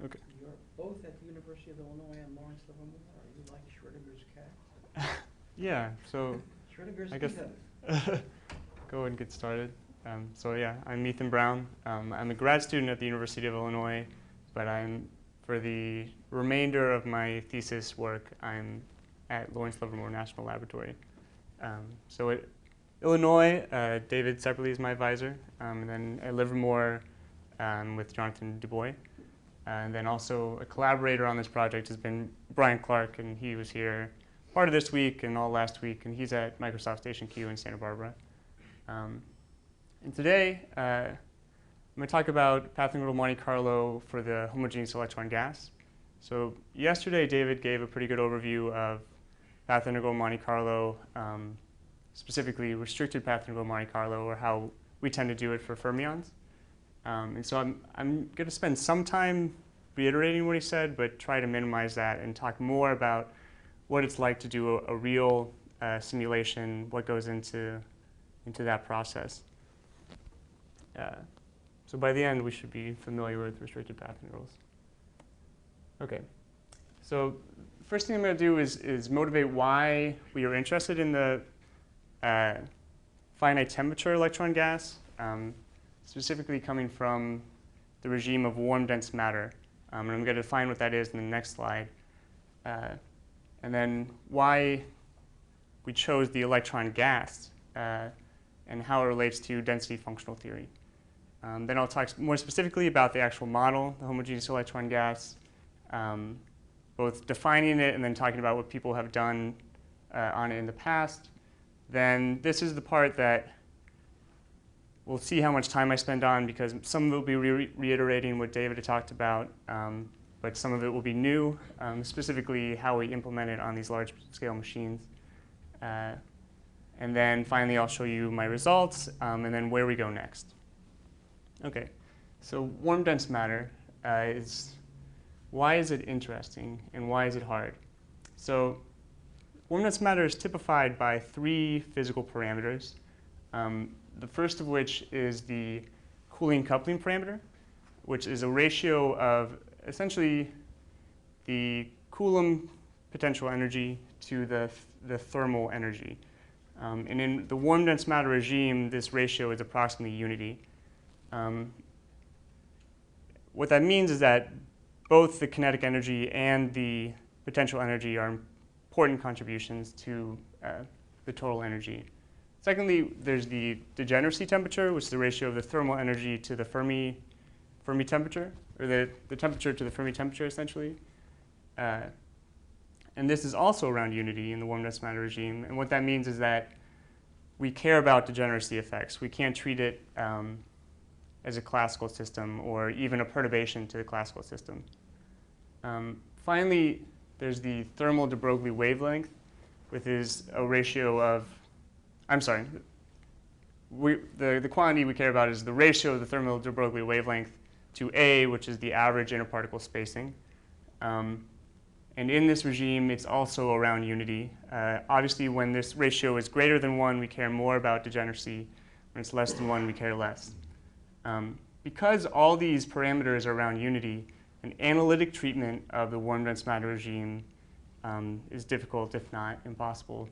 Okay. You're both at the University of Illinois and Lawrence Livermore. Are you like Schrodinger's cat? Yeah, so Schrodinger's I guess Ethan. go and get started. So yeah, I'm Ethan Brown. I'm a grad student at the University of Illinois, but for the remainder of my thesis work, I'm at Lawrence Livermore National Laboratory. So at Illinois, David separately is my advisor, and then at Livermore with Jonathan DuBois. And then also a collaborator on this project has been Brian Clark, and he was here part of this week and all last week, and he's at Microsoft Station Q in Santa Barbara. And today, I'm going to talk about path integral Monte Carlo for the homogeneous electron gas. So yesterday, David gave a pretty good overview of path integral Monte Carlo, specifically restricted path integral Monte Carlo, or how we tend to do it for fermions. And so I'm going to spend some time reiterating what he said, but try to minimize that and talk more about what it's like to do a real simulation, what goes into that process. So by the end, we should be familiar with restricted path integrals. OK, so first thing I'm going to do is motivate why we are interested in the finite temperature electron gas, specifically coming from the regime of warm dense matter. And I'm going to define what that is in the next slide. And then why we chose the electron gas and how it relates to density functional theory. Then I'll talk more specifically about the actual model, the homogeneous electron gas, both defining it and then talking about what people have done on it in the past. Then this is the part that we'll see how much time I spend on, because some of it will be reiterating what David had talked about, but some of it will be new, specifically how we implement it on these large-scale machines. And then finally, I'll show you my results, and then where we go next. OK, so warm dense matter why is it interesting, and why is it hard? So warm dense matter is typified by three physical parameters. The first of which is the cooling coupling parameter, which is a ratio of essentially the Coulomb potential energy to the thermal energy. And in the warm dense matter regime, this ratio is approximately unity. What that means is that both the kinetic energy and the potential energy are important contributions to the total energy. Secondly, there's the degeneracy temperature, which is the ratio of the thermal energy to the Fermi temperature, or the temperature to the Fermi temperature, essentially. And this is also around unity in the warm dense matter regime. And what that means is that we care about degeneracy effects. We can't treat it as a classical system or even a perturbation to the classical system. Finally, there's the thermal de Broglie wavelength, which is a ratio of the quantity we care about is the ratio of the thermal de Broglie wavelength to A, which is the average interparticle spacing. And in this regime, it's also around unity. Obviously, when this ratio is greater than 1, we care more about degeneracy. When it's less than 1, we care less. Because all these parameters are around unity, an analytic treatment of the warm dense matter regime is difficult, if not impossible.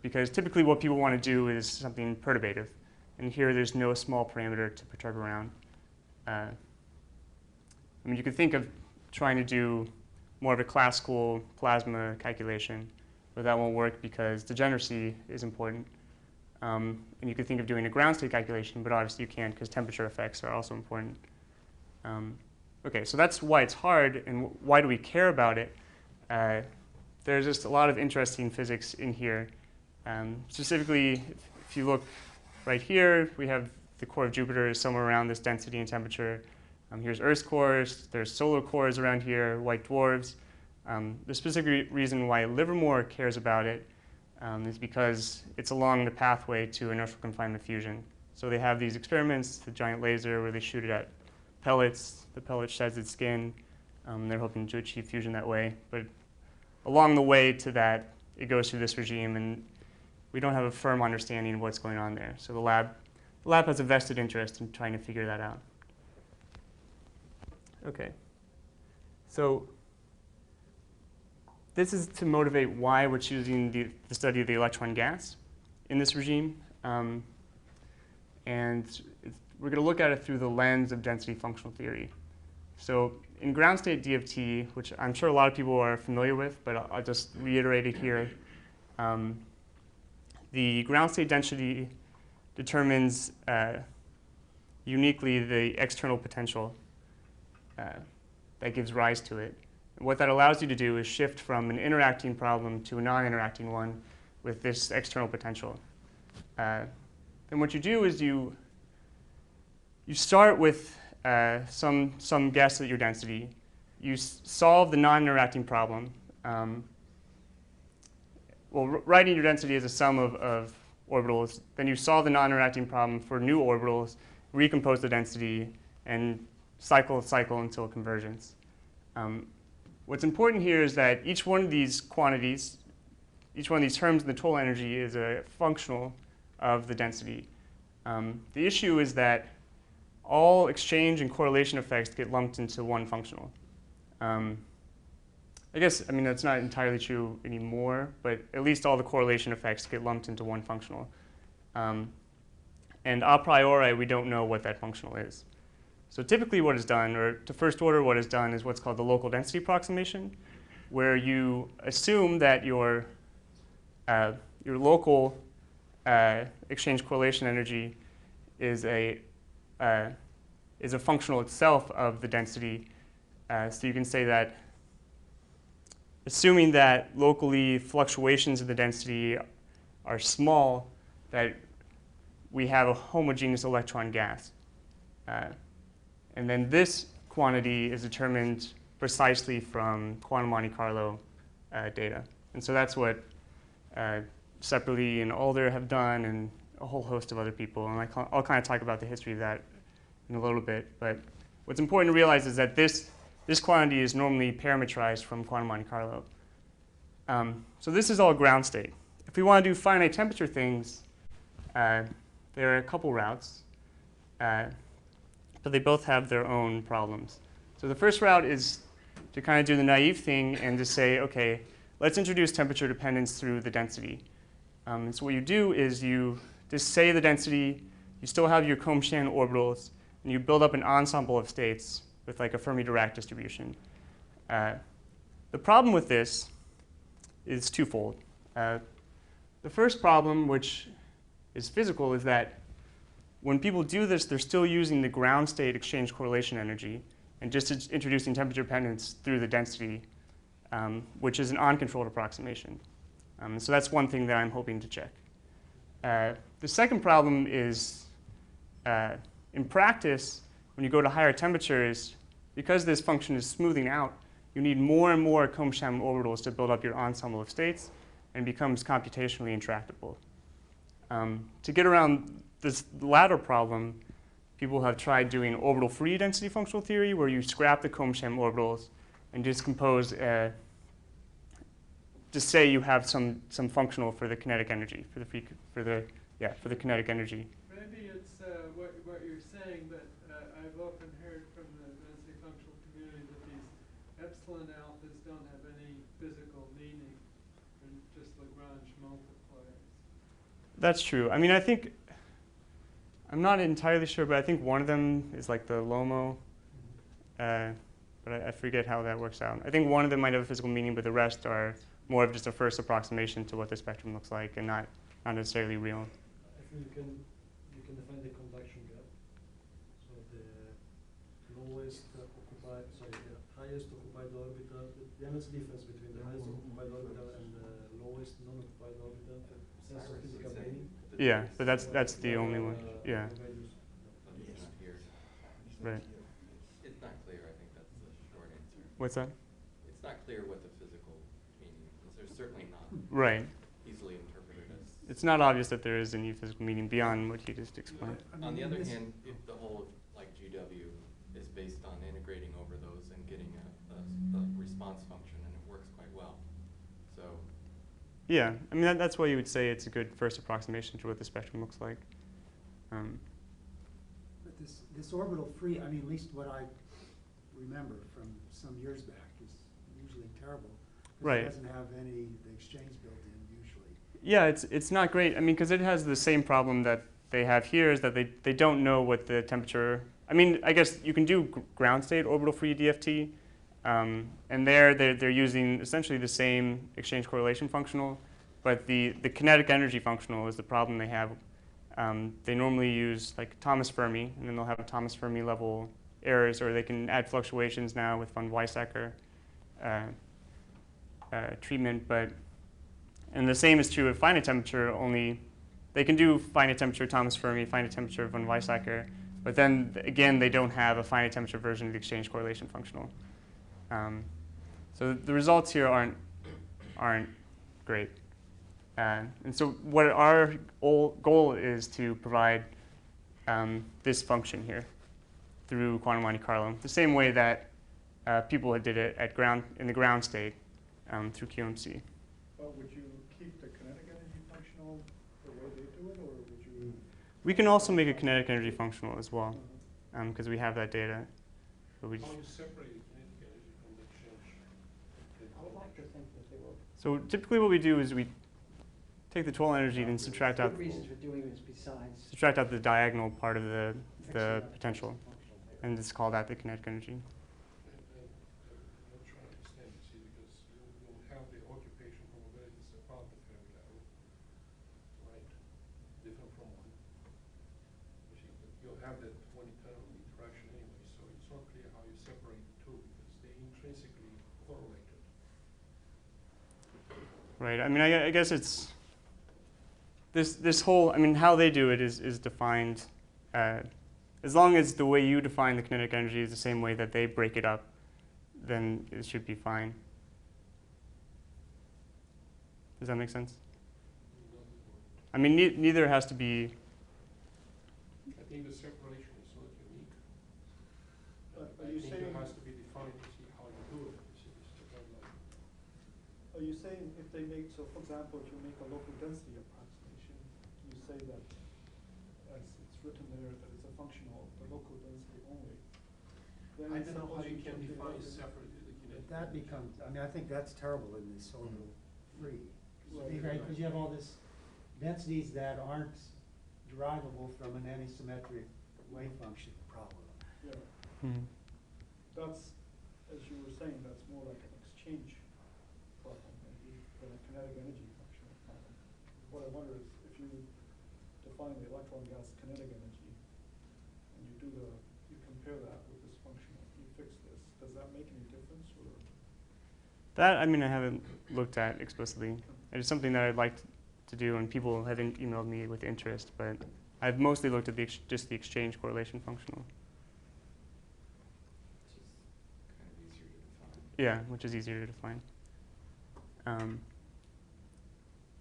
Because typically what people want to do is something perturbative. And here there's no small parameter to perturb around. I mean, you could think of trying to do more of a classical plasma calculation, but that won't work because degeneracy is important. And you could think of doing a ground state calculation, but obviously you can't because temperature effects are also important. OK, so that's why it's hard, and why do we care about it? There's just a lot of interesting physics in here. Specifically, if you look right here, we have the core of Jupiter is somewhere around this density and temperature. Here's Earth's cores. There's solar cores around here, white dwarfs. The specific reason why Livermore cares about it is because it's along the pathway to inertial confinement fusion. So they have these experiments, the giant laser, where they shoot it at pellets. The pellet sheds its skin. They're hoping to achieve fusion that way. But along the way to that, it goes through this regime, and we don't have a firm understanding of what's going on there. So the lab has a vested interest in trying to figure that out. Okay. So this is to motivate why we're choosing the study of the electron gas in this regime. And we're going to look at it through the lens of density functional theory. So in ground state DFT, which I'm sure a lot of people are familiar with, but I'll just reiterate it here. The ground state density determines uniquely the external potential that gives rise to it. And what that allows you to do is shift from an interacting problem to a non-interacting one with this external potential. Then what you do is you start with some guess at your density. You solve the non-interacting problem. Writing your density as a sum of orbitals. Then you solve the non-interacting problem for new orbitals, recompose the density, and cycle until convergence. What's important here is that each one of these quantities, each one of these terms in the total energy is a functional of the density. The issue is that all exchange and correlation effects get lumped into one functional. I guess, I mean, that's not entirely true anymore, but at least all the correlation effects get lumped into one functional. And a priori, we don't know what that functional is. So typically what is done, or to first order what is done, is what's called the local density approximation, where you assume that your local exchange correlation energy is a functional itself of the density. So you can say that assuming that locally fluctuations in the density are small, that we have a homogeneous electron gas. And then this quantity is determined precisely from quantum Monte Carlo data. And so that's what Sepperly and Alder have done, and a whole host of other people. And I'll kind of talk about the history of that in a little bit. But what's important to realize is that this quantity is normally parametrized from quantum Monte Carlo. So this is all ground state. If we want to do finite temperature things, there are a couple routes, but they both have their own problems. So the first route is to kind of do the naive thing and to say, okay, let's introduce temperature dependence through the density. And so what you do is you just say the density, you still have your Combe-Shannon orbitals, and you build up an ensemble of states with like a Fermi-Dirac distribution. The problem with this is twofold. The first problem, which is physical, is that when people do this, they're still using the ground state exchange correlation energy and just introducing temperature dependence through the density, which is an uncontrolled approximation. So that's one thing that I'm hoping to check. The second problem is, in practice, when you go to higher temperatures, because this function is smoothing out, you need more and more Combe-Shannon orbitals to build up your ensemble of states, and it becomes computationally intractable. To get around this latter problem, people have tried doing orbital-free density functional theory, where you scrap the Combe-Shannon orbitals and just compose just say you have some functional for the kinetic energy, for the kinetic energy. Maybe it's what you're saying, but I've often heard from the density functional community that these epsilon alphas don't have any physical meaning, they're just Lagrange multipliers. That's true. I mean, I think, I'm not entirely sure, but I think one of them is like the LOMO, but I forget how that works out. I think one of them might have a physical meaning, but the rest are more of just a first approximation to what the spectrum looks like and not necessarily real. I think you can define the conduction gap. So the highest occupied orbital, the energy difference between the highest occupied orbital and the lowest non-occupied orbital, sense of physical meaning. Yeah, but that's the only one. Yeah. Right. It's not clear. I think that's the short answer. What's that? It's not clear what the physical meaning is. There's certainly not Right. easily interpreted as. It's not obvious that there is any physical meaning beyond what you just explained. On the other hand, if the whole of like GW is based on integrating over those and getting a response function, and it works quite well. So. Yeah, I mean that's why you would say it's a good first approximation to what the spectrum looks like. But this orbital free, I mean, at least what I remember from some years back, is usually terrible. 'Cause Right. it doesn't have any, the exchange built in usually. Yeah, it's not great. I mean, because it has the same problem that they have here, is that they don't know what the temperature. I mean, I guess you can do ground state orbital free DFT, and they're using essentially the same exchange correlation functional, but the kinetic energy functional is the problem they have. They normally use like Thomas Fermi, and then they'll have Thomas Fermi level errors, or they can add fluctuations now with von Weizsäcker treatment. And the same is true of finite temperature, only they can do finite temperature Thomas Fermi, finite temperature von Weizsäcker, but then again, they don't have a finite temperature version of the exchange correlation functional. So the results here aren't great. And so what our goal is to provide this function here through quantum Monte Carlo, the same way that people did it in the ground state through QMC. But would you keep the kinetic energy functional the way they do it, or would you? We can also make a kinetic energy functional as well, because we have that data. But we How just, you separate kinetic energy from the exchange? I would like to think that they were. so typically what we do is we take the total energy and subtract out Good reasons for doing this besides. the diagonal part of the potential, and just call that the kinetic energy. I'm not trying to understand, you see, because you'll have the occupation probabilities above the Fermi level, right? Different from one. You see, but you'll have that one eternal interaction anyway, so it's not clear how you separate the two, because they intrinsically correlated. Right. I mean, I guess it's this whole. I mean, how they do it is defined. As long as the way you define the kinetic energy is the same way that they break it up, then it should be fine. Does that make sense? I mean, neither has to be. I think the separation is not unique. Are I you think saying, it has to be defined to see how you do it. You see, it's different, like, are you saying if they make, so for example, if you make a local density approximation, you say that, as it's written there, that it's a function of the local density only. Then I don't know how suppose you can took the define local- separately the kinetic. But that energy. becomes, I mean, I think that's terrible in this orbital free. Right. Right, because you have all this densities that aren't derivable from an anisymmetric wave function problem. Yeah, Mhm. that's, as you were saying, that's more like an exchange problem, maybe, than a kinetic energy functional problem. What I wonder is, if you define the electron gas kinetic energy, and you compare that with this functional, you fix this, does that make any difference, or? That, I mean, I haven't looked at explicitly. It's something that I'd like to do, and people have emailed me with interest, but I've mostly looked at just the exchange correlation functional. Which is kind of easier to define. Yeah, which is easier to define.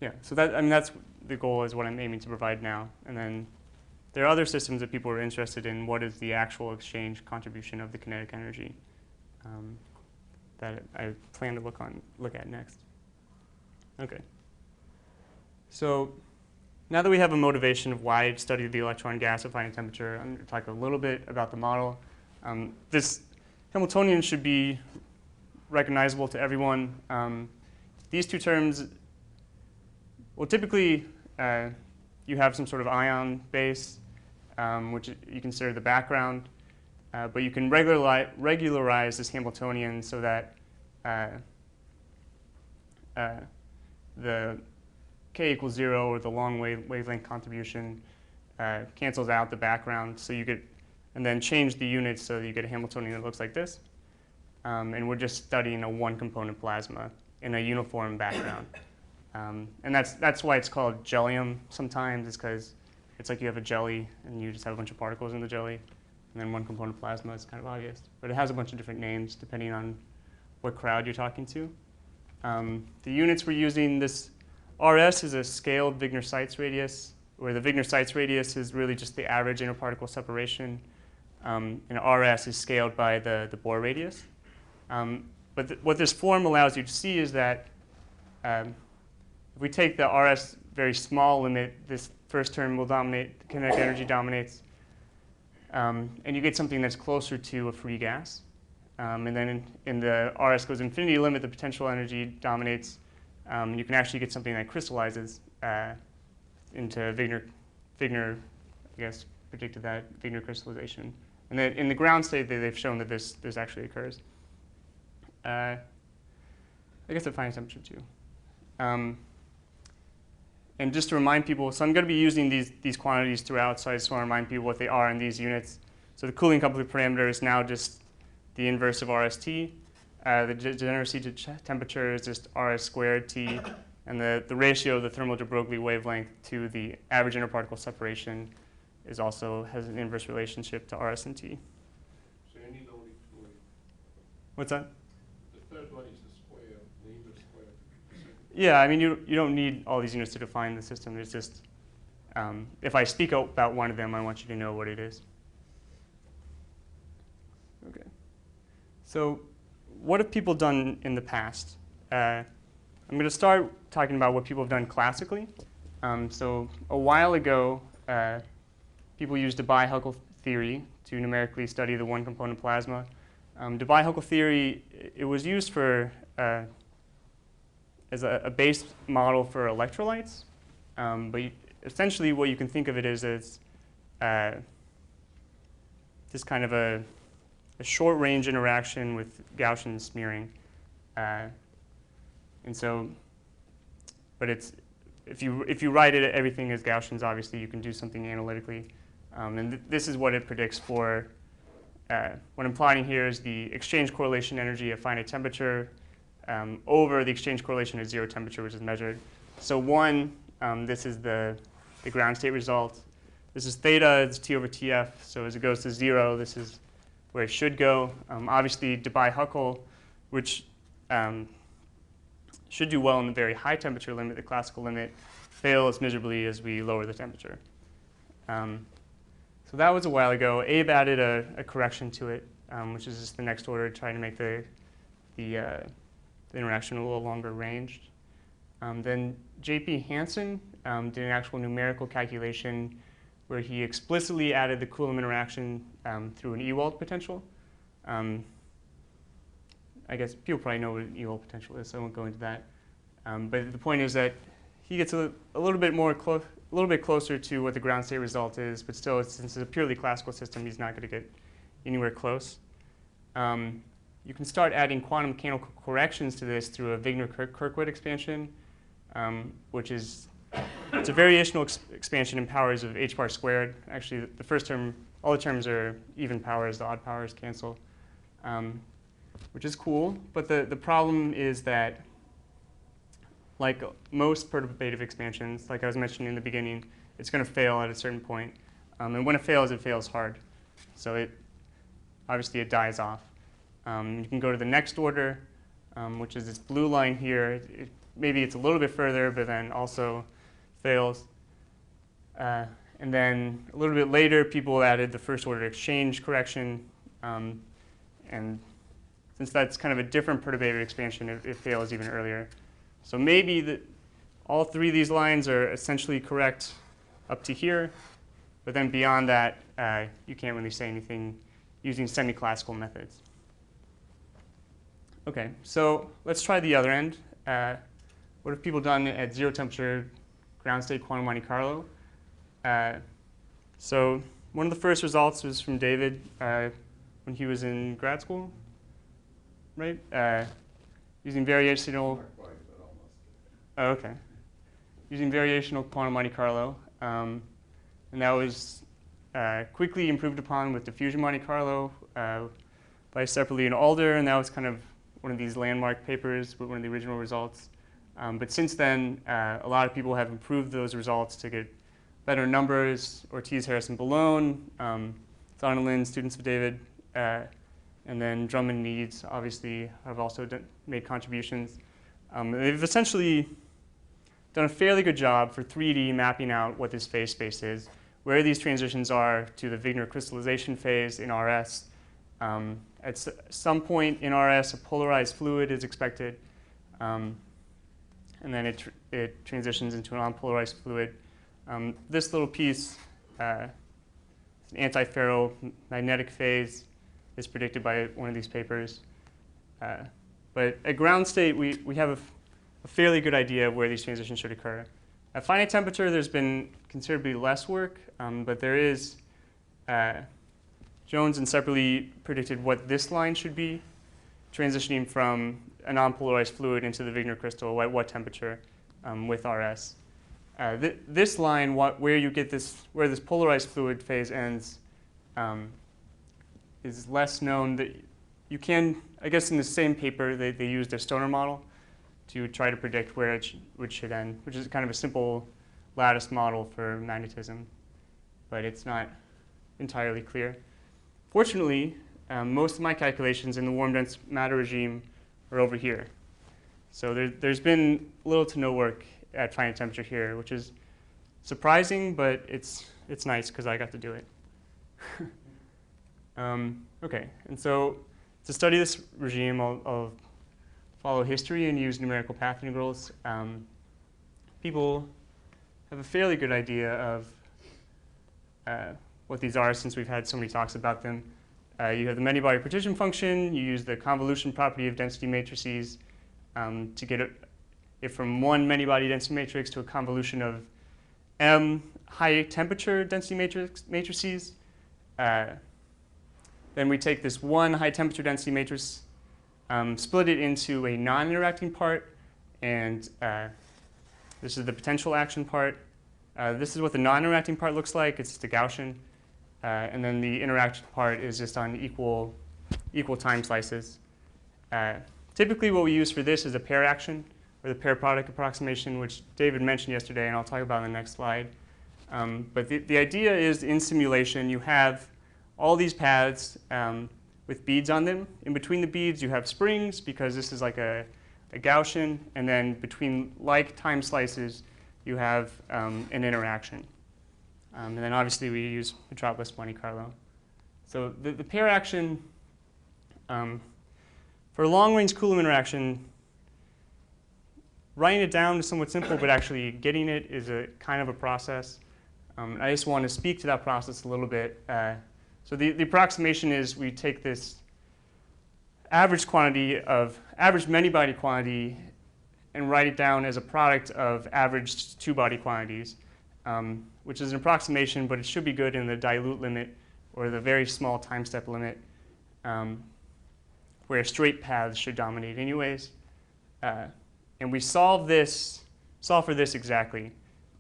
Yeah, so that, I mean, that's the goal, is what I'm aiming to provide now. And then there are other systems that people are interested in. What is the actual exchange contribution of the kinetic energy that I plan to look at next. Okay. So now that we have a motivation of why to study the electron gas at finite temperature, I'm going to talk a little bit about the model. This Hamiltonian should be recognizable to everyone. These two terms, well, typically you have some sort of ion base, which you consider the background, but you can regularize this Hamiltonian so that the k equals 0, or the long wavelength contribution, cancels out the background, so you get, and then change the units so that you get a Hamiltonian that looks like this. And we're just studying a one-component plasma in a uniform background. And that's why it's called jellium sometimes, is because it's like you have a jelly and you just have a bunch of particles in the jelly, and then one component plasma is kind of obvious. But it has a bunch of different names depending on what crowd you're talking to. The units we're using, this RS is a scaled Wigner-Seitz radius, where the Wigner-Seitz radius is really just the average interparticle separation, and RS is scaled by the Bohr radius. But what this form allows you to see is that if we take the RS very small limit, this first term will dominate, the kinetic energy dominates, and you get something that's closer to a free gas. And then in the RS goes infinity limit, the potential energy dominates. You can actually get something that crystallizes into Wigner, I guess, predicted that Wigner crystallization. And then in the ground state, they've shown that this actually occurs. I guess at finite temperature too. And just to remind people, so I'm going to be using these quantities throughout, so I just want to remind people what they are in these units. So the cooling coupling parameter is now just the inverse of RST. The degeneracy to temperature is just RS squared T. And the ratio of the thermal de Broglie wavelength to the average interparticle separation is also has an inverse relationship to RS and T. So you need only two. What's that? The third one is the square, the inverse square. Yeah, I mean, you don't need all these units to define the system. It's just, if I speak about one of them, I want you to know what it is. Okay. So what have people done in the past? I'm going to start talking about what people have done classically. So a while ago, people used Debye-Huckel theory to numerically study the one-component plasma. Debye-Huckel theory, it was used for as a base model for electrolytes. But essentially what you can think of it as this kind of a short-range interaction with Gaussian smearing. And so, but it's, if you write it, everything as Gaussians, obviously you can do something analytically. And this is what it predicts for, what I'm plotting here is the exchange correlation energy at finite temperature over the exchange correlation at zero temperature, which is measured. So one, this is the ground state result. This is theta, it's T over TF. So as it goes to zero, this is where it should go. Obviously, Debye-Huckel, which should do well in the very high temperature limit, the classical limit, fails miserably as we lower the temperature. So that was a while ago. Abe added a correction to it, which is just the next order, trying to make the interaction a little longer ranged. Then J.P. Hansen did an actual numerical calculation where he explicitly added the Coulomb interaction through an Ewald potential. I guess people probably know what an Ewald potential is, so I won't go into that. But the point is that he gets a little bit closer to what the ground state result is, but still, since it's a purely classical system, he's not going to get anywhere close. You can start adding quantum mechanical corrections to this through a Wigner-Kirkwood expansion, which is it's a variational expansion in powers of h bar squared. Actually, the first term, all the terms are even powers, the odd powers cancel, which is cool. But the problem is that, like most perturbative expansions, like I was mentioning in the beginning, it's going to fail at a certain point. And when it fails hard. So obviously it dies off. You can go to the next order, which is this blue line here. Maybe it's a little bit further, but then also fails. And then a little bit later, people added the first order exchange correction. And since that's kind of a different perturbative expansion, it fails even earlier. So maybe all three of these lines are essentially correct up to here. But then beyond that, you can't really say anything using semi-classical methods. OK, so let's try the other end. What have people done at zero temperature ground state quantum Monte Carlo? So one of the first results was from David when he was in grad school, right? Using variational. Oh, OK. Using variational quantum Monte Carlo. And that was quickly improved upon with diffusion Monte Carlo by Sepperly and Alder. And that was kind of one of these landmark papers with one of the original results. But since then, a lot of people have improved those results to get better numbers. Ortiz, Harrison, Ballone, Zonelin, students of David, and then Drummond Needs obviously have also made contributions. They've essentially done a fairly good job for 3D mapping out what this phase space is, where these transitions are to the Wigner crystallization phase in RS. At some point in RS, a polarized fluid is expected, and then it transitions into an unpolarized fluid. This little piece is an anti-ferromagnetic phase. is predicted by one of these papers. But at ground state, we have a fairly good idea of where these transitions should occur. At finite temperature, there's been considerably less work, but there is, Jones and separately predicted what this line should be, transitioning from a non-polarized fluid into the Wigner crystal at what temperature with RS. This line, where you get this, where this polarized fluid phase ends, is less known. That you can, I guess, in the same paper they used a Stoner model to try to predict where it should end, which is kind of a simple lattice model for magnetism, but it's not entirely clear. Fortunately, most of my calculations in the warm dense matter regime are over here. So there's been little to no work at finite temperature here, which is surprising, but it's nice because I got to do it. Okay, and so to study this regime, I'll follow history and use numerical path integrals. People have a fairly good idea of what these are since we've had so many talks about them. You have the many-body partition function. You use the convolution property of density matrices to get it from one many-body density matrix to a convolution of m high-temperature density matrices. Then we take this one high-temperature density matrix, split it into a non-interacting part, and this is the potential action part. This is what the non-interacting part looks like. It's just a Gaussian. And then the interaction part is just on equal time slices. Typically what we use for this is a pair action, or the pair product approximation, which David mentioned yesterday, and I'll talk about in the next slide. But the idea is in simulation you have all these paths with beads on them. In between the beads you have springs, because this is like a Gaussian, and then between like time slices you have an interaction. And then obviously we use Metropolis Monte Carlo. So the pair action, for a long-range Coulomb interaction, writing it down is somewhat simple, but actually getting it is a kind of a process. I just want to speak to that process a little bit. So the approximation is we take this average many-body quantity and write it down as a product of averaged two-body quantities, which is an approximation, but it should be good in the dilute limit or the very small time step limit, where straight paths should dominate anyways. And we solve for this exactly.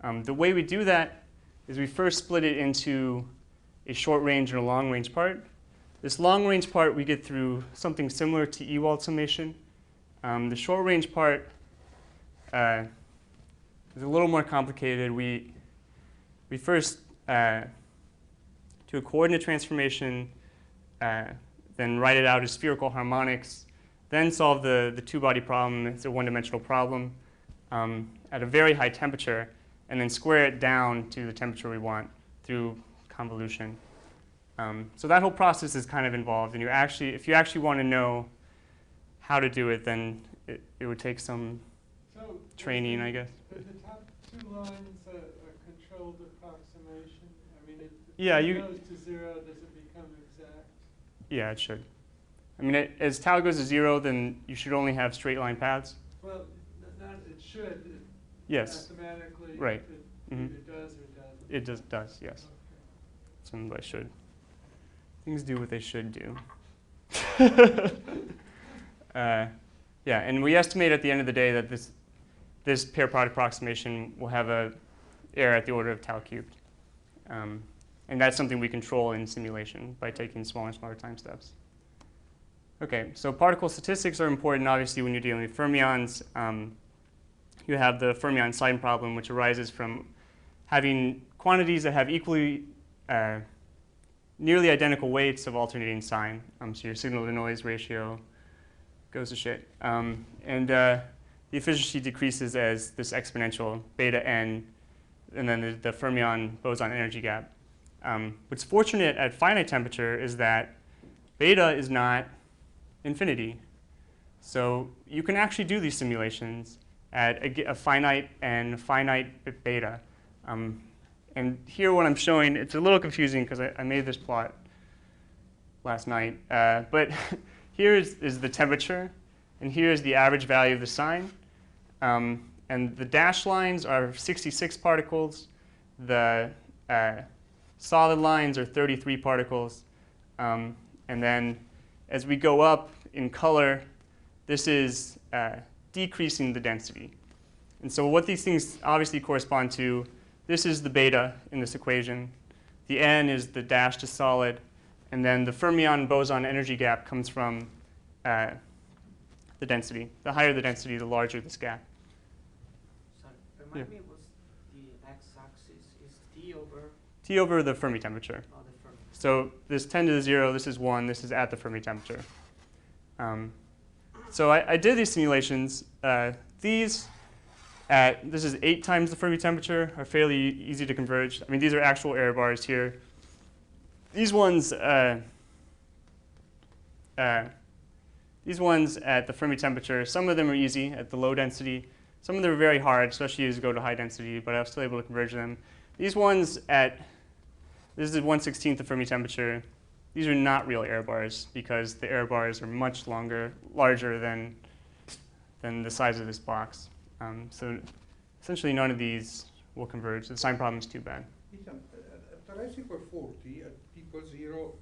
The way we do that is we first split it into a short range and a long range part. This long range part we get through something similar to Ewald summation. The short range part is a little more complicated. We first do a coordinate transformation, then write it out as spherical harmonics, then solve the two-body problem. It's a one-dimensional problem at a very high temperature, and then square it down to the temperature we want through convolution. So that whole process is kind of involved, and if you actually want to know how to do it, then it would take some training, I guess. Are the top two lines a controlled approximation? I mean, Yeah, if it goes to 0, does it become exact? Yeah, it should. I mean, as tau goes to 0, then you should only have straight line paths. Well, not it should. Yes. Mathematically, Right. It Mhm. either does or doesn't. It does, yes. Okay. Some I should. Things do what they should do. Yeah, and we estimate at the end of the day that this pair product approximation will have a error at the order of tau cubed. And that's something we control in simulation by taking smaller and smaller time steps. Okay, so particle statistics are important, obviously, when you're dealing with fermions. You have the fermion sign problem, which arises from having quantities that have equally nearly identical weights of alternating sign. So your signal-to-noise ratio goes to shit. And the efficiency decreases as this exponential beta n, and then the fermion boson energy gap. What's fortunate at finite temperature is that beta is not infinity. So you can actually do these simulations at a finite and finite beta. And here what I'm showing, it's a little confusing because I made this plot last night. But here is the temperature, and here is the average value of the sign. And the dashed lines are 66 particles. The solid lines are 33 particles. And then as we go up in color, this is decreasing the density. And so what these things obviously correspond to, this is the beta in this equation. The N is the dashed to solid. And then the fermion-boson energy gap comes from the density. The higher the density, the larger this gap. Sorry, remind me, was the x-axis is T over T over the Fermi temperature. the Fermi? So this 10 to the 0, this is 1, this is at the Fermi temperature. So I did these simulations. This is 8 times the Fermi temperature, are fairly easy to converge. I mean, these are actual error bars here. These ones at the Fermi temperature, some of them are easy at the low density. Some of them are very hard, especially as you go to high density, but I was still able to converge them. These ones this is 1/16 the Fermi temperature. These are not real error bars because the error bars are much larger than the size of this box. So essentially none of these will converge. The sign problem is too bad. Ethan, at the recipe 40 at P equals 0,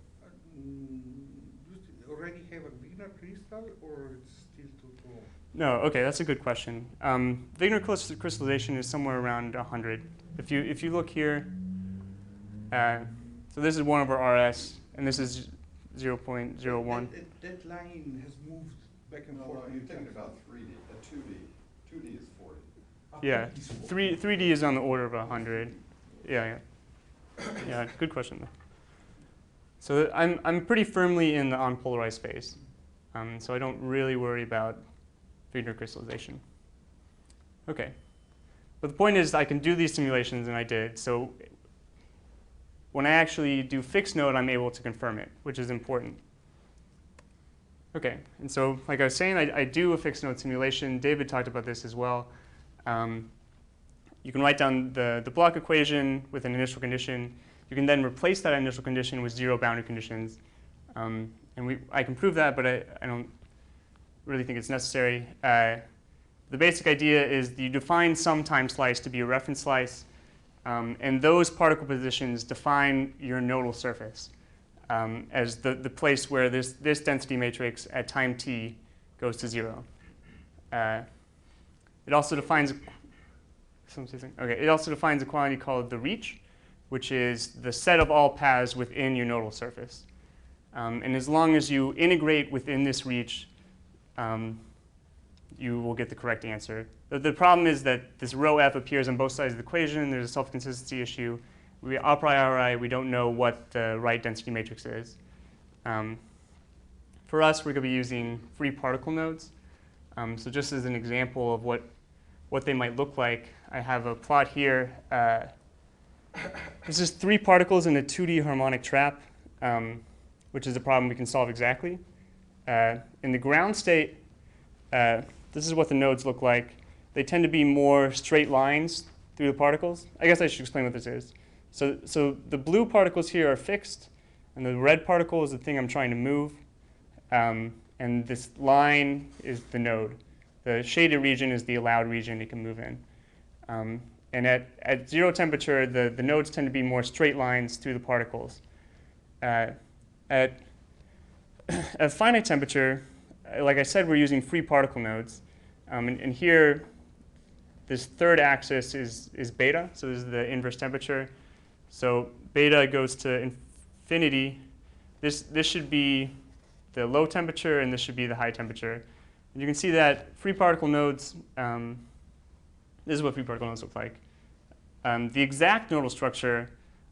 you already have a Wigner crystal or it's still too low? No, okay, that's a good question. Wigner crystallization is somewhere around 100. If you look here, so this is 1 over RS, and this is 0.01. That line has moved back and forth. You're thinking about 3D, 2D. 2D is 40. Yeah, 3D is on the order of 100. Yeah. Yeah, good question though. So I'm pretty firmly in the unpolarized space, so I don't really worry about Wigner crystallization. Okay, but the point is I can do these simulations, and I did. So when I actually do fixed node, I'm able to confirm it, which is important. Okay, and so like I was saying, I do a fixed node simulation. David talked about this as well. You can write down the block equation with an initial condition. You can then replace that initial condition with 0 boundary conditions. And I can prove that, but I don't really think it's necessary. The basic idea is you define some time slice to be a reference slice, and those particle positions define your nodal surface as the place where this density matrix at time t goes to 0. It also defines a quantity called the reach, which is the set of all paths within your nodal surface. And as long as you integrate within this reach, you will get the correct answer. The problem is that this rho f appears on both sides of the equation. There's a self-consistency issue. A priori, we don't know what the right density matrix is. For us, we're going to be using free particle nodes. So just as an example of what they might look like, I have a plot here. This is 3 particles in a 2D harmonic trap, which is a problem we can solve exactly. In the ground state, this is what the nodes look like. They tend to be more straight lines through the particles. I guess I should explain what this is. So the blue particles here are fixed, and the red particle is the thing I'm trying to move. And this line is the node. The shaded region is the allowed region it can move in. And at 0 temperature, the nodes tend to be more straight lines through the particles. At finite temperature, like I said, we're using free particle nodes. And here, this third axis is beta, so this is the inverse temperature. So beta goes to infinity. This should be the low temperature, and this should be the high temperature. And you can see that free particle nodes, this is what free particle nodes look like. The exact nodal structure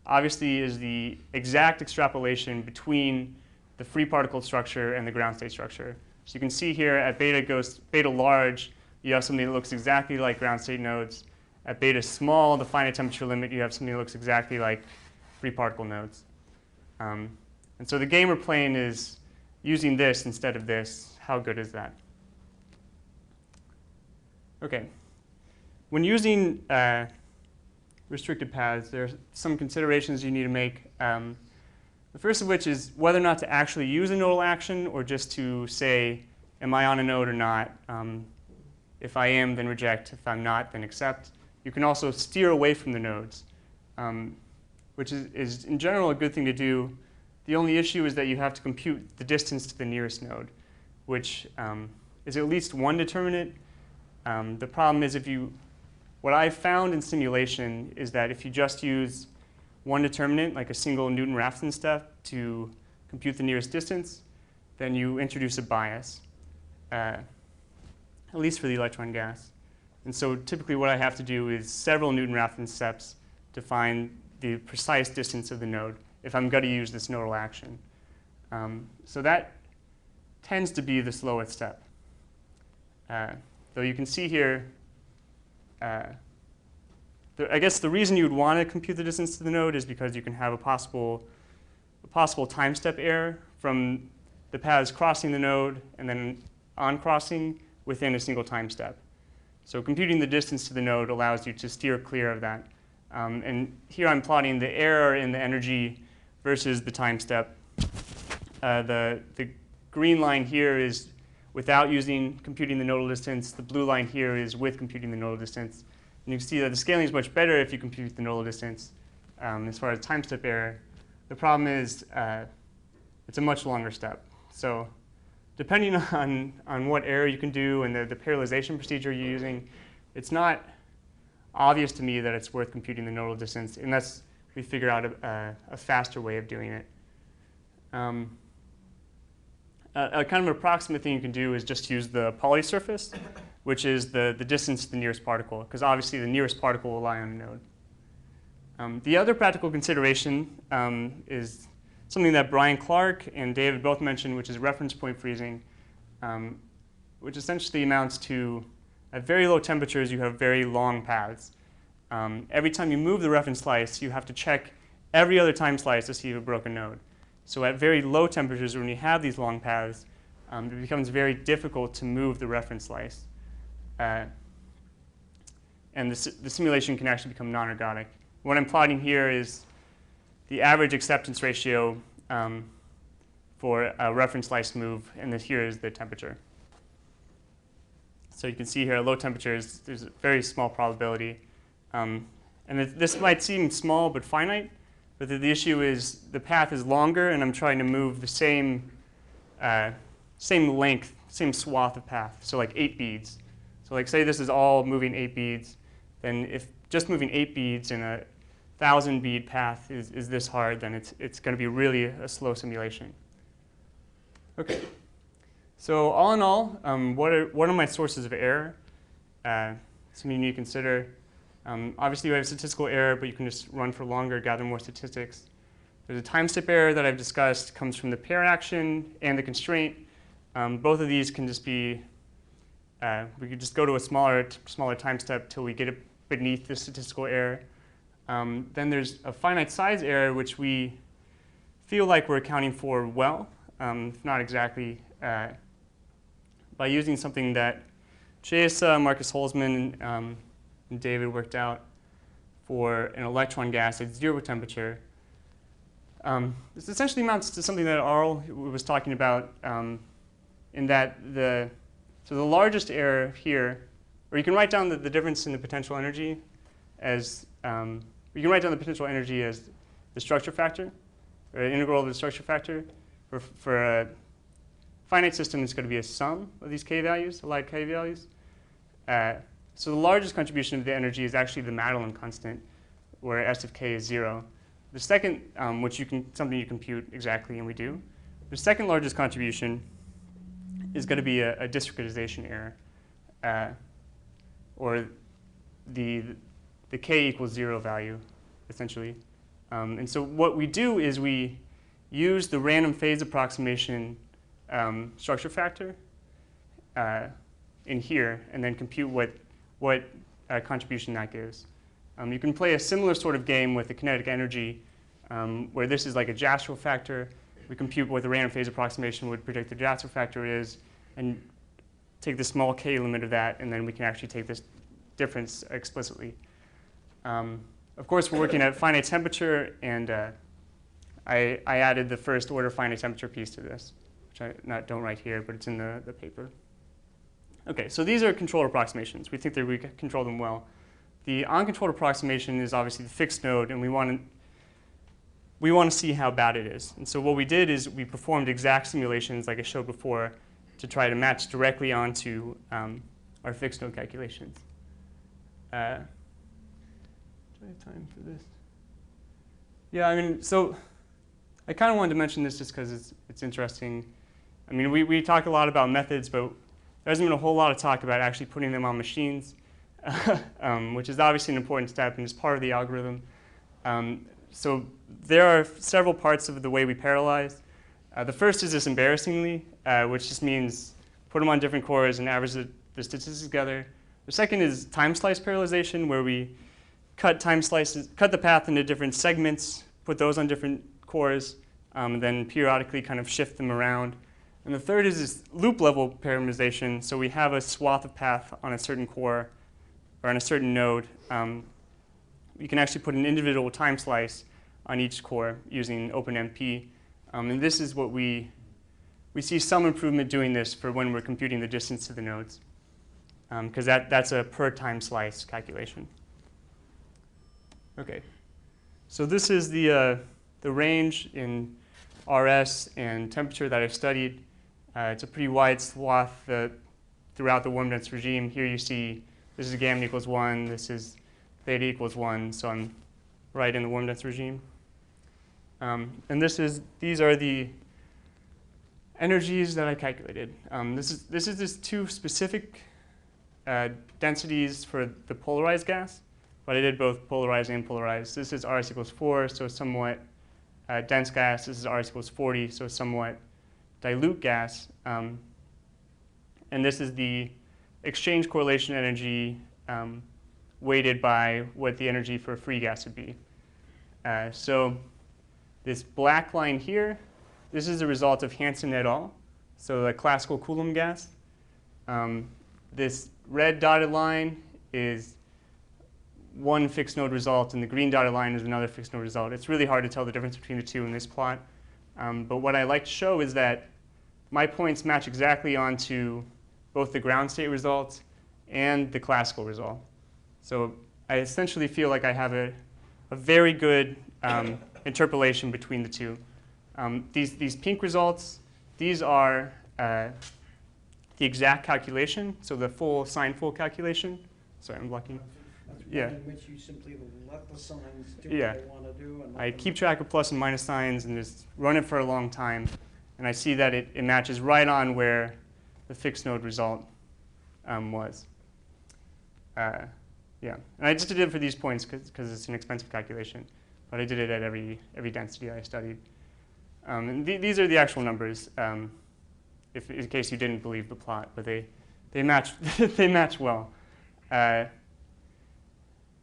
obviously is the exact extrapolation between the free particle structure and the ground state structure. So you can see here at beta large, you have something that looks exactly like ground state nodes. At beta small, the finite temperature limit, you have something that looks exactly like free particle nodes. And so the game we're playing is using this instead of this. How good is that? Okay. When using restricted paths, there are some considerations you need to make. The first of which is whether or not to actually use a nodal action or just to say, am I on a node or not? If I am, then reject. If I'm not, then accept. You can also steer away from the nodes, which is in general a good thing to do. The only issue is that you have to compute the distance to the nearest node, which is at least one determinant. The problem is what I've found in simulation is that if you just use one determinant, like a single Newton-Raphson step, to compute the nearest distance, then you introduce a bias, at least for the electron gas. And so typically what I have to do is several Newton-Raphson steps to find the precise distance of the node if I'm going to use this nodal action. So that tends to be the slowest step. Though you can see here, I guess the reason you would want to compute the distance to the node is because you can have a possible time step error from the paths crossing the node and then on crossing within a single time step. So computing the distance to the node allows you to steer clear of that. And here I'm plotting the error in the energy versus the time step. The green line here is without computing the nodal distance. The blue line here is with computing the nodal distance. And you can see that the scaling is much better if you compute the nodal distance as far as time step error. The problem is it's a much longer step. So depending on what error you can do and the parallelization procedure you're using, it's not obvious to me that it's worth computing the nodal distance unless we figure out a faster way of doing it. A kind of approximate thing you can do is just use the Pauli surface, which is the distance to the nearest particle, because obviously the nearest particle will lie on a node. The other practical consideration is something that Brian Clark and David both mentioned, which is reference point freezing, which essentially amounts to at very low temperatures you have very long paths. Every time you move the reference slice, you have to check every other time slice to see if you broke a node. So at very low temperatures, when you have these long paths, it becomes very difficult to move the reference slice. And the simulation can actually become non-ergodic. What I'm plotting here is the average acceptance ratio for a reference slice move, and here is the temperature. So you can see here at low temperatures, there's a very small probability. And this might seem small but finite, but the issue is the path is longer, and I'm trying to move the same length, same swath of path, so like 8 beads. So like say this is all moving 8 beads, then if just moving 8 beads in a 1,000 bead path is this hard, then it's going to be really a slow simulation. Okay. So all in all, what are my sources of error? Something you need to consider. Obviously, you have statistical error, but you can just run for longer, gather more statistics. There's a time step error that I've discussed, comes from the pair action and the constraint. Both of these can just be, we could just go to a smaller time step till we get it beneath the statistical error. Then there's a finite size error, which we feel like we're accounting for well, if not exactly, by using something that Chesa, Marcus Holzman, and David worked out for an electron gas at 0 temperature. This essentially amounts to something that Arl was talking about in that the largest error here, or you can write down the difference in the potential energy as, you can write down the potential energy as the structure factor, or an integral of the structure factor. For a finite system, it's going to be a sum of these k values, allied k values. So the largest contribution to the energy is actually the Madelin constant, where S of k is 0. The second, which something you compute exactly, and we do. The second largest contribution is going to be a discretization error, or the k equals 0 value, essentially. And so what we do is we use the random phase approximation structure factor in here, and then compute what contribution that gives. You can play a similar sort of game with the kinetic energy, where this is like a Jastrow factor. We compute what the random phase approximation would predict the Jastrow factor is, and take the small k limit of that, and then we can actually take this difference explicitly. Of course, we're working at finite temperature, and I added the first order finite temperature piece to this, which I don't write here, but it's in the paper. Okay, so these are controlled approximations. We think that we control them well. The uncontrolled approximation is obviously the fixed node, and we want to see how bad it is. And so what we did is we performed exact simulations, like I showed before, to try to match directly onto our fixed node calculations. Do I have time for this? Yeah, I mean, so I kind of wanted to mention this just because it's interesting. I mean, we talk a lot about methods, but there hasn't been a whole lot of talk about actually putting them on machines, which is obviously an important step and is part of the algorithm. So there are several parts of the way we parallelize. The first is this embarrassingly, which just means put them on different cores and average the statistics together. The second is time slice parallelization, where we cut the path into different segments, put those on different cores, and then periodically kind of shift them around. And the third is this loop level parameterization. So we have a swath of path on a certain core or on a certain node. We can actually put an individual time slice on each core using OpenMP. And this is what we see some improvement doing this for when we're computing the distance to the nodes, because that's a per time slice calculation. Okay, so this is the range in RS and temperature that I've studied. It's a pretty wide swath throughout the warm dense regime. Here you see this is gamma equals 1, this is theta equals 1, so I'm right in the warm dense regime. And these are the energies that I calculated. This is two specific densities for the polarized gas, but I did both polarized and polarized. This is RS equals 4, so somewhat dense gas. This is RS equals 40, so somewhat dilute gas. And this is the exchange correlation energy weighted by what the energy for free gas would be. So this black line here, this is the result of Hansen et al., so the classical Coulomb gas. This red dotted line is one fixed node result, and the green dotted line is another fixed node result. It's really hard to tell the difference between the two in this plot. But what I like to show is that my points match exactly onto both the ground state result and the classical result. So I essentially feel like I have a very good interpolation between the two. These pink results, these are the exact calculation, so the full sine full calculation. Sorry, I'm blocking. Yeah. In which you simply let the signs do Yeah. what they want to do. And I keep track of plus and minus signs and just run it for a long time. And I see that it matches right on where the fixed node result was. Yeah. And I just did it for these points because it's an expensive calculation. But I did it at every density I studied. And these are the actual numbers, if in case you didn't believe the plot. But they match they match well.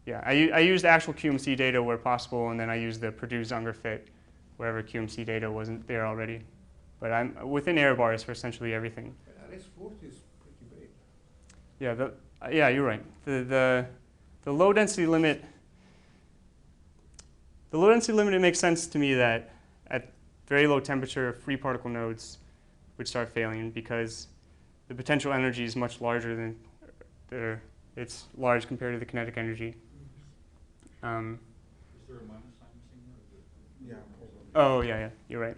Yeah, I used actual QMC data where possible, and then I used the Purdue-Zunger fit wherever QMC data wasn't there already. But I'm within error bars for essentially everything. RS 40 is pretty big. Yeah, yeah, you're right. The low density limit. The low density limit, it makes sense to me that at very low temperature, free particle nodes would start failing because the potential energy is much larger than it's large compared to the kinetic energy. Is there a minus sign missing there? Yeah, probably. Oh, yeah, you're right.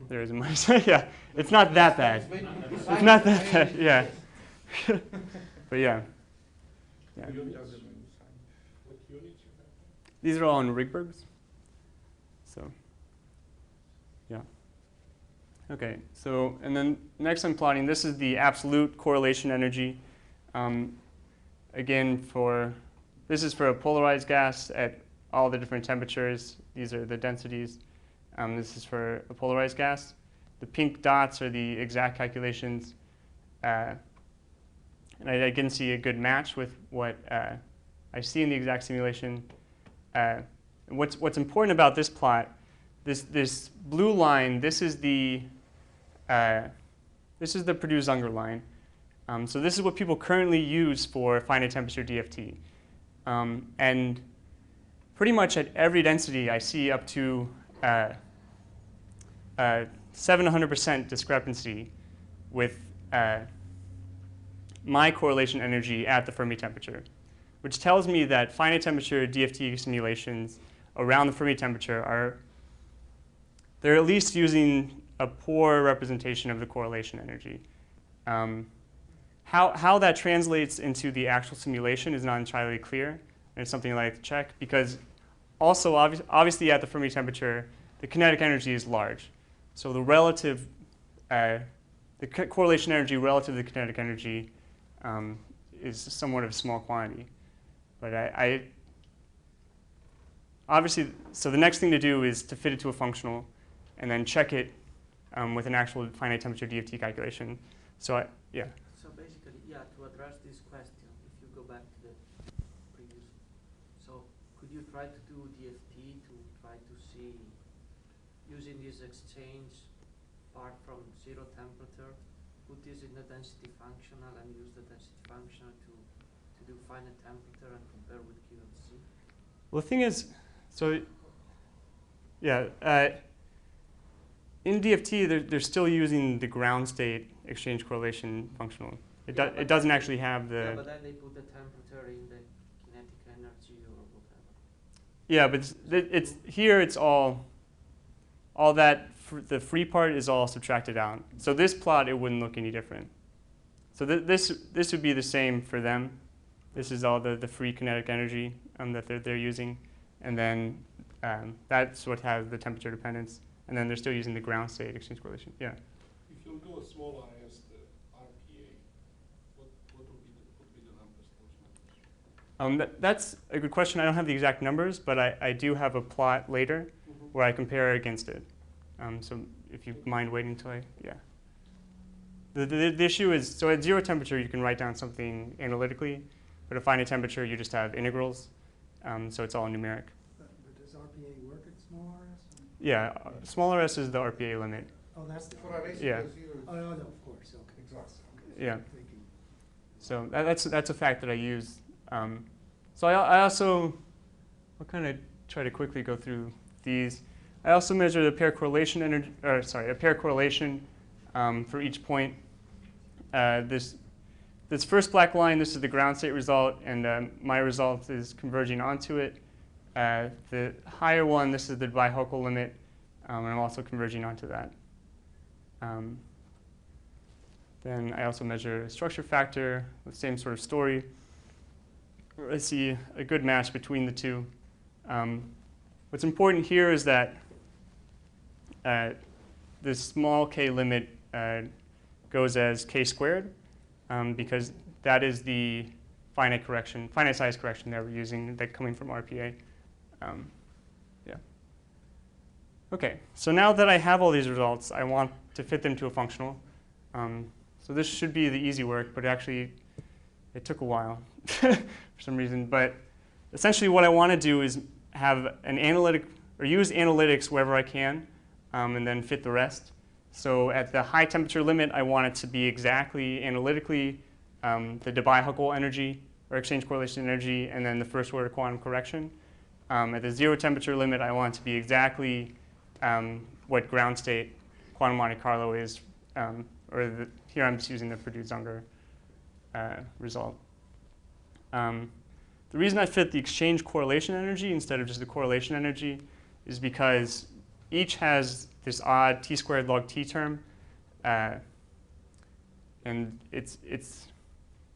There is a minus. Yeah, it's not that bad. It's not that bad, yeah. But yeah. What units you have? These are all in Rydbergs. So, yeah. Okay, so, and then next I'm plotting, this is the absolute correlation energy. Again, this is for a polarized gas at all the different temperatures. These are the densities. This is for a polarized gas. The pink dots are the exact calculations. And I can see a good match with what I see in the exact simulation. What's important about this plot, this blue line, this is the Purdue-Zunger line. So this is what people currently use for finite temperature DFT. And pretty much at every density, I see up to 700% discrepancy with my correlation energy at the Fermi temperature, which tells me that finite temperature DFT simulations around the Fermi temperature they're at least using a poor representation of the correlation energy. How that translates into the actual simulation is not entirely clear, and it's something I'd like to check, because also obviously at the Fermi temperature, the kinetic energy is large. So the relative, correlation energy relative to the kinetic energy is somewhat of a small quantity. But obviously, so the next thing to do is to fit it to a functional and then check it with an actual finite temperature DFT calculation. So yeah. So basically, yeah, to address this question, if you go back to the previous, so could you try to do DFT to try to see, using this exchange part from 0 temperature, put this in the density functional and use the density functional to do finite temperature and compare with Q and C? Well, the thing is, so yeah, in DFT, they're still using the ground state exchange correlation functional. It doesn't actually have the. Yeah, but then they put the temperature in the kinetic energy or whatever. Yeah, but it's here. It's all that the free part is all subtracted out. So this plot, it wouldn't look any different. So this would be the same for them. This is all the free kinetic energy that they're using, and then that's what has the temperature dependence. And then they're still using the ground state exchange correlation. Yeah. If you do a small IS, the RPA, what would be the numbers, those numbers? That's a good question. I don't have the exact numbers, but I do have a plot later where I compare against it. So if you mind waiting until yeah. The issue is, so at 0 temperature, you can write down something analytically, but at finite temperature, you just have integrals. So it's all numeric. But does RPA work at small RS? Yeah, smaller s is the RPA limit. Oh, that's the. Yeah. Oh, no, of course, okay. Exactly. Yeah. So that's a fact that I use. So I also, I'll kind of try to quickly go through these. I also measure the pair correlation energy, a pair correlation for each point. This first black line, this is the ground state result, and my result is converging onto it. The higher one, this is the Debye-Huckel limit, and I'm also converging onto that. Then I also measure a structure factor, the same sort of story. I see a good match between the two. What's important here is that this small k limit goes as k squared, because that is the finite size correction that we're using, that coming from RPA. Yeah. Okay, so now that I have all these results, I want to fit them to a functional. So this should be the easy work, but actually it took a while for some reason. But essentially what I want to do is have an analytic, or use analytics wherever I can, and then fit the rest. So at the high temperature limit, I want it to be exactly analytically the Debye-Huckel energy, or exchange correlation energy, and then the first order quantum correction. At the 0 temperature limit, I want it to be exactly what ground state quantum Monte Carlo is, here I'm just using the Purdue-Zunger result. The reason I fit the exchange correlation energy instead of just the correlation energy is because each has this odd t squared log t term, and it's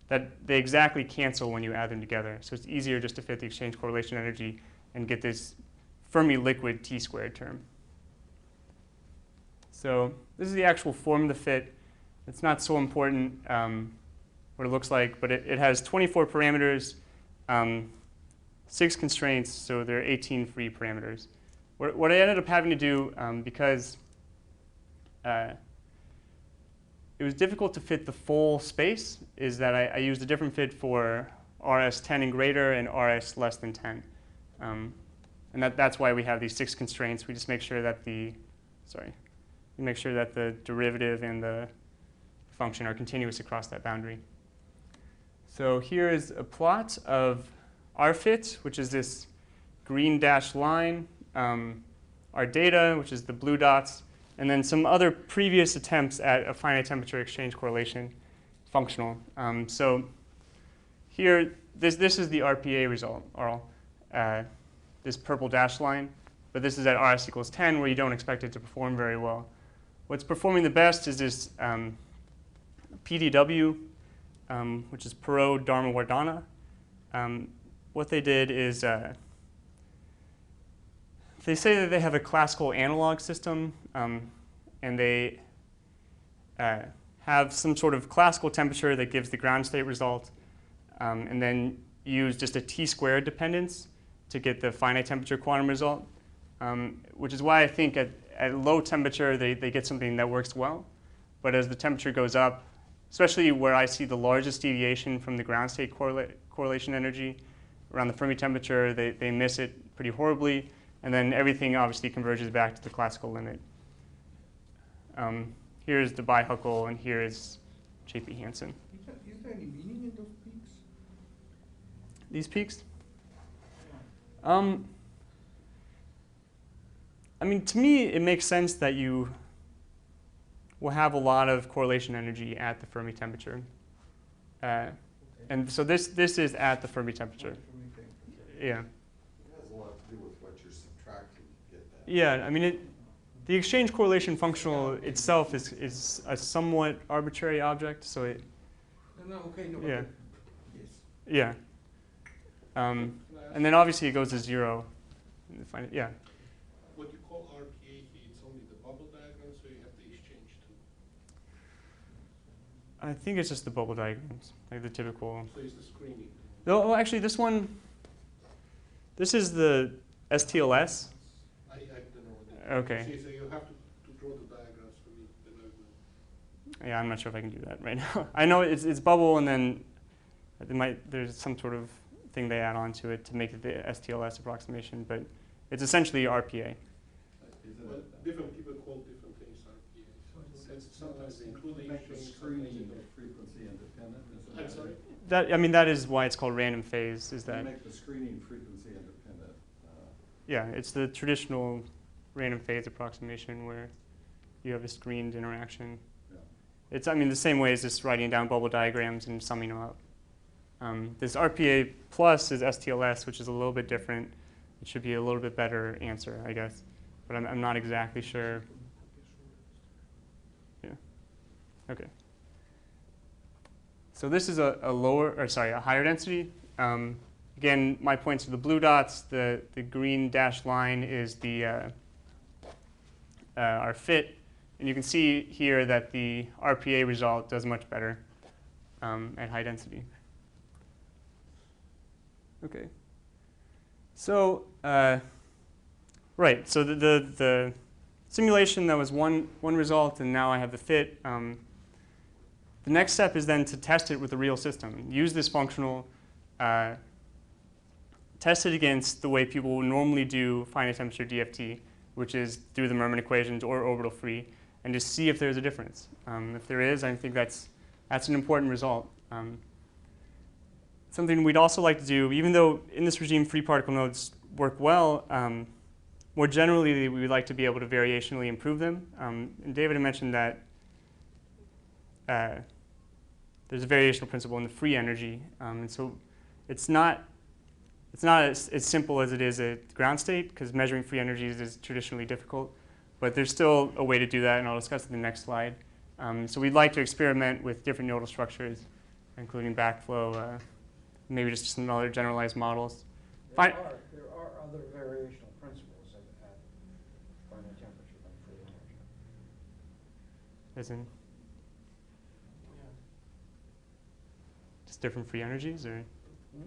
that they exactly cancel when you add them together. So it's easier just to fit the exchange correlation energy and get this Fermi liquid t squared term. So this is the actual form of the fit. It's not so important what it looks like, but it has 24 parameters, 6 constraints, so there are 18 free parameters. What I ended up having to do, because it was difficult to fit the full space, is that I used a different fit for RS 10 and greater and RS less than 10. And that's why we have these 6 constraints. We just make sure that the derivative and the function are continuous across that boundary. So here is a plot of RFit, which is this green dashed line our data, which is the blue dots, and then some other previous attempts at a finite temperature exchange correlation functional. So here, this is the RPA result, this purple dashed line, but this is at RS equals 10, where you don't expect it to perform very well. What's performing the best is this PDW, which is Perot Dharma Wardana. What they did is they say that they have a classical analog system, and they have some sort of classical temperature that gives the ground state result, and then use just a t-squared dependence to get the finite temperature quantum result, which is why I think at low temperature they get something that works well. But as the temperature goes up, especially where I see the largest deviation from the ground state correlation energy, around the Fermi temperature, they miss it pretty horribly, and then everything obviously converges back to the classical limit. Here's the Bi-Huckel, and here is J.P. Hansen. Is there any meaning in those peaks? These peaks? I mean, to me, it makes sense that you will have a lot of correlation energy at the Fermi temperature. And so this is at the Fermi temperature. Yeah. It has a lot to do with what you're subtracting to get that. Yeah, I mean, the exchange correlation functional itself is a somewhat arbitrary object, so it. No, okay, no. Yeah. Yes. Yeah. And then obviously it goes to 0. Yeah. What you call RPA here, it's only the bubble diagram, so you have the exchange too. I think it's just the bubble diagrams, like the typical. So it's the screening. No, well, actually, this is the STLS. I don't know what that Okay. is. So you have to draw the diagrams for me, then I will. Yeah, I'm not sure if I can do that right now. I know it's bubble, and then there's some sort of thing they add on to it to make it the STLS approximation, but it's essentially RPA. Well, different people call different things RPA. So sometimes they include the Make the exchange. screening frequency independent, isn't I'm that sorry? I mean, that is why it's called random phase. Is You that make the screening frequency independent. yeah? It's the traditional random phase approximation where you have a screened interaction. Yeah. It's, I mean, the same way as just writing down bubble diagrams and summing them up. This RPA plus is STLS, which is a little bit different. It should be a little bit better answer, I guess, but I'm not exactly sure. Yeah. Okay. So this is a higher density. Again, my points are the blue dots. The green dashed line is our fit. And you can see here that the RPA result does much better at high density. Okay. So, right. So the simulation, that was one result, and now I have the fit. The next step is then to test it with a real system. Use this functional, test it against the way people normally do finite temperature DFT, which is through the Mermin equations or orbital free, and just see if there's a difference. If there is, I think that's an important result. Something we'd also like to do, even though in this regime free particle nodes work well, more generally we would like to be able to variationally improve them. And David had mentioned that there's a variational principle in the free energy, and so it's not as simple as it is at ground state, because measuring free energies is traditionally difficult, but there's still a way to do that, and I'll discuss it in the next slide. So we'd like to experiment with different nodal structures, including backflow, maybe just some other generalized models. There are other variational principles at finite temperature than free energy. As in? Just different free energies, or? No,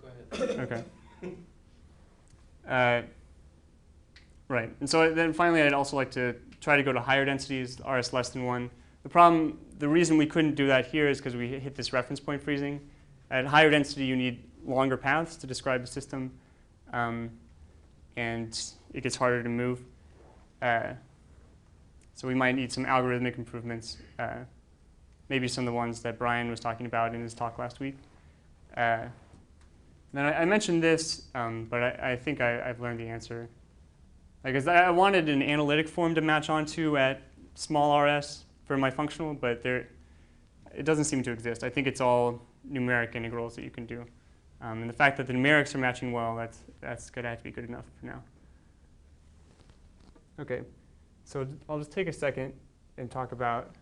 go ahead. Okay. Right, and so then finally I'd also like to try to go to higher densities, RS less than 1. The reason we couldn't do that here is because we hit this reference point freezing. At higher density you need longer paths to describe the system, and it gets harder to move. So we might need some algorithmic improvements, maybe some of the ones that Brian was talking about in his talk last week. Then I mentioned this, but I think I've learned the answer. Like, 'cause I wanted an analytic form to match onto at small rs for my functional, but it doesn't seem to exist. I think it's all numeric integrals that you can do. And the fact that the numerics are matching well, that's going to have to be good enough for now. Okay, so I'll just take a second and talk about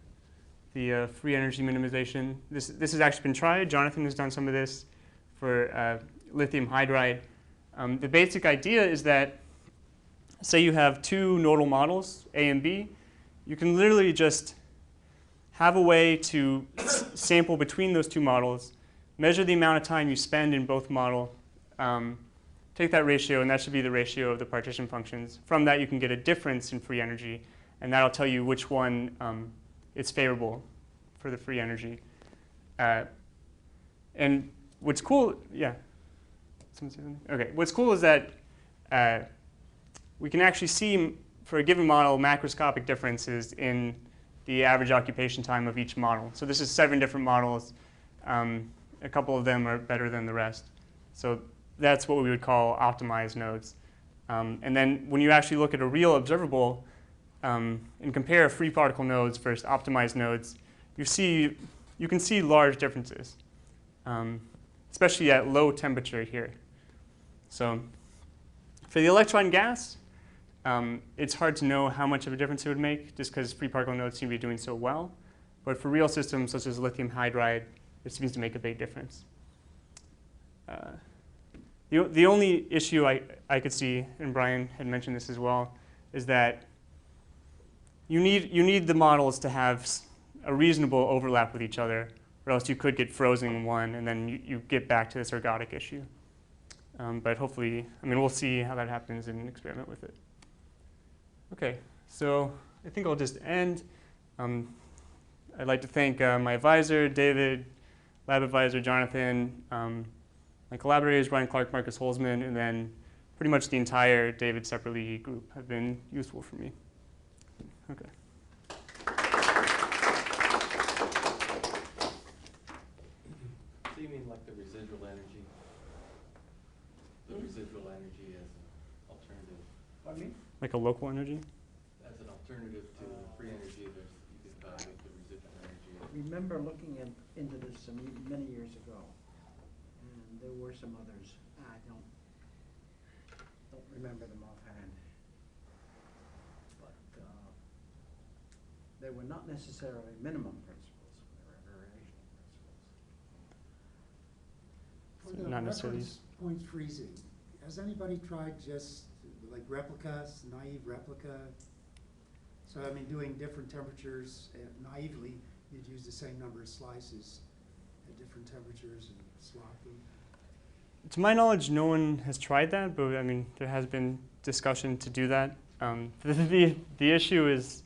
the free energy minimization. This has actually been tried. Jonathan has done some of this for lithium hydride. The basic idea is that, say you have two nodal models, A and B, you can literally just have a way to sample between those two models, measure the amount of time you spend in both model, take that ratio, and that should be the ratio of the partition functions. From that, you can get a difference in free energy, and that'll tell you which one is favorable for the free energy. And what's cool, yeah. Someone say something? Okay, what's cool is that we can actually see, for a given model, macroscopic differences in the average occupation time of each model. So this is 7 different models. A couple of them are better than the rest. So that's what we would call optimized nodes. And then when you actually look at a real observable and compare free particle nodes versus optimized nodes, you can see large differences, especially at low temperature here. So for the electron gas, it's hard to know how much of a difference it would make just because free particle nodes seem to be doing so well. But for real systems such as lithium hydride, it seems to make a big difference. The only issue I could see, and Brian had mentioned this as well, is that you need the models to have a reasonable overlap with each other, or else you could get frozen in one, and then you get back to this ergodic issue. But hopefully, we'll see how that happens and experiment with it. Okay, so I think I'll just end. I'd like to thank my advisor, David, lab advisor, Jonathan, my collaborators, Brian Clark, Marcus Holzman, and then pretty much the entire David Separately group have been useful for me. Okay. So you mean like the residual energy? The residual energy as an alternative? Pardon me? Like a local energy? As an alternative to free energy, you could evaluate the residual energy. I remember looking into this many years ago, and there were some others. I don't remember them offhand, but they were not necessarily minimum principles. They were variational principles. For the Not necessarily. reference point freezing, has anybody tried just like replicas, naive replica? So doing different temperatures, naively, you'd use the same number of slices at different temperatures and swap them. To my knowledge, no one has tried that, but there has been discussion to do that. The issue is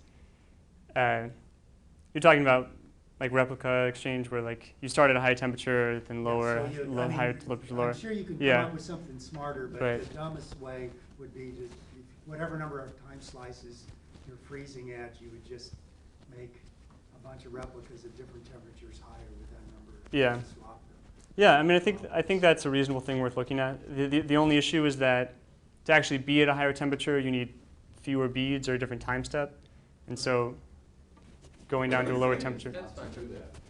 you're talking about like replica exchange where like you start at a high temperature, then lower, So higher temperature, lower. I'm sure you could come Yeah. up with something smarter, but Right. the dumbest way would be to, whatever number of time slices you're freezing at, you would just make a bunch of replicas at different temperatures higher with that number. Yeah. And swap them. Yeah, I think that's a reasonable thing worth looking at. The only issue is that to actually be at a higher temperature, you need fewer beads or a different time step, and so going down to a lower temperature. That's fine,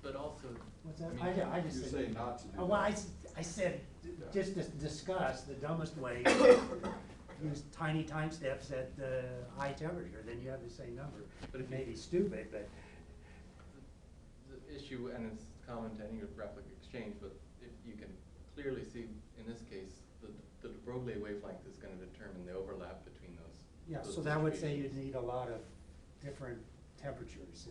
but also, What's that? I mean, I just You said. say not to do Well, that. I said, just to discuss the dumbest way, use tiny time steps at high temperature, then you have the same number. But if It may you- be stupid, but the issue, and it's common to any replica exchange, but if you can clearly see, in this case, the de Broglie wavelength is going to determine the overlap between those. yeah, those so that would say you'd distributions. need a lot of different temperatures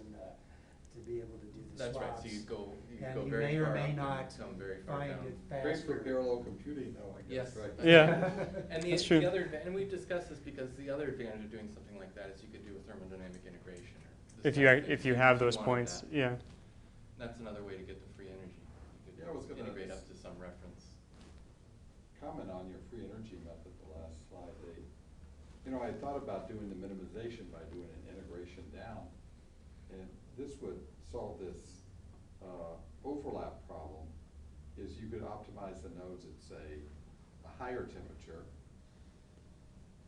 to be able to do the That's right, swaps. so you go And go you very may or far may up and not come very far find down. it Great for faster. parallel computing though, I guess, Yes. right? Yeah. And That's true. the other, and we've discussed this because the other advantage of doing something like that is you could do a thermodynamic integration. Or this If you kind of thing, if you so have if those wanted points, that. yeah. That's another way to get the free energy. You Yeah, I was could gonna integrate up to some reference. Comment on your free energy method, the last slide, I thought about doing the minimization by doing an integration down. And this would solve this overlap problem, is you could optimize the nodes at, say, a higher temperature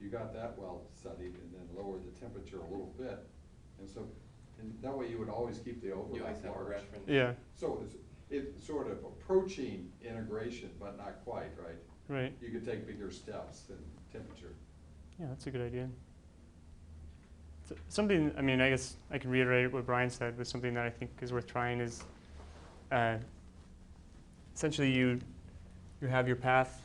you got that well studied, and then lower the temperature a little bit. And so, and that way you would always keep the You overlap always have a large. reference. Yeah, So it's sort of approaching integration, but not quite, right? right. You could take bigger steps than temperature. Yeah, that's a good idea. Something, I mean, I guess I can reiterate what Brian said, but something that I think is worth trying is essentially you have your path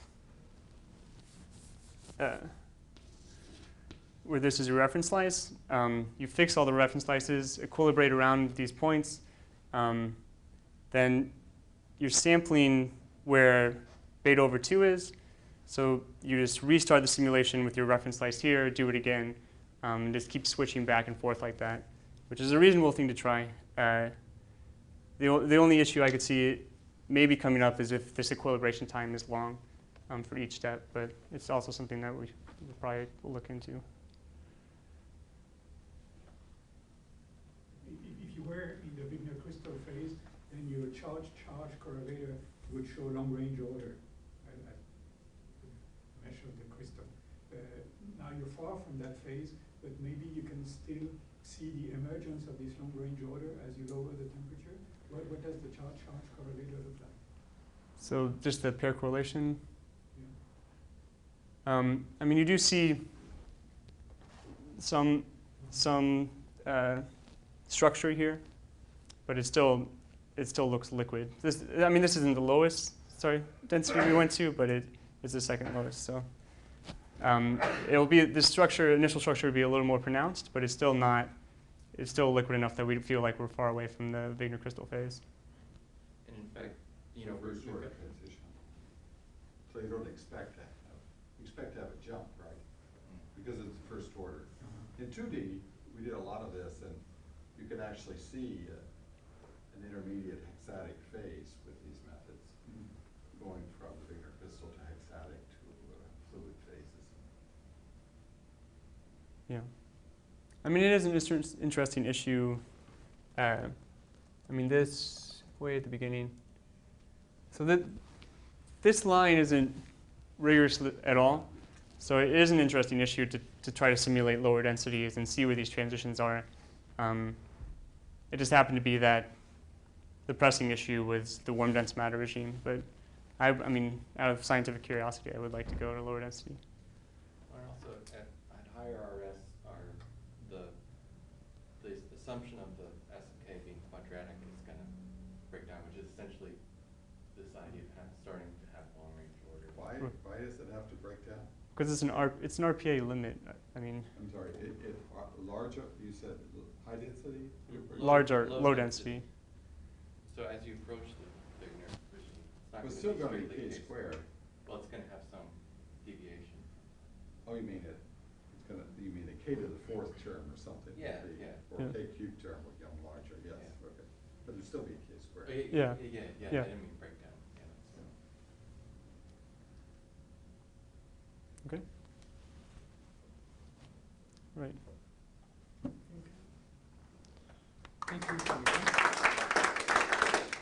where this is your reference slice. You fix all the reference slices, equilibrate around these points. Then you're sampling where beta over 2 is. So you just restart the simulation with your reference slice here, do it again, and just keep switching back and forth like that, which is a reasonable thing to try. The only issue I could see maybe coming up is if this equilibration time is long for each step, but it's also something that we probably will look into. If you were in the Wigner crystal phase, then your charge-charge correlator would show long-range order. Measure the crystal. Now you're far from that phase, but maybe you can still see the emergence of this long-range order as you lower the temperature. What does the charge-charge correlator look like? So just the pair correlation. Yeah. I mean, you do see some structure here, but it still looks liquid. This isn't the lowest density we went to, but it is the second lowest. So it'll be initial structure would be a little more pronounced, but it's still not. It's still liquid enough that we feel like we're far away from the Wigner crystal phase. And in fact, you know, First order transition. So you don't expect that. You expect to have a jump, right? Because it's the first order. In 2D, we did a lot of this, and you can actually see an intermediate hexatic phase with these methods, going from the Wigner crystal to hexatic to fluid phases. Yeah. I mean, it is an interesting issue. I mean, this way at the beginning. So this line isn't rigorous at all. So it is an interesting issue to try to simulate lower densities and see where these transitions are. It just happened to be that the pressing issue was the warm dense matter regime. But I mean, out of scientific curiosity, I would like to go to lower density. Or also at higher RS, the assumption of the S of K being quadratic is going to break down, which is essentially this idea of starting to have long range order. Why does it have to break down? Because it's an RPA limit. I mean, I'm sorry, larger, you said high density? low density. So as you approach the Wigner regime, it's not It's going still to going be to be K strictly squared. Well, it's going to have some deviation. Oh, you mean you mean a K to the 4th term or something? Yeah, would be- yeah. Or Yeah. K cubed term would become larger, yes, Yeah. okay. But it'd still be a K squared. Yeah. I didn't mean breakdown. Yeah, so. Okay. Right. Thank you.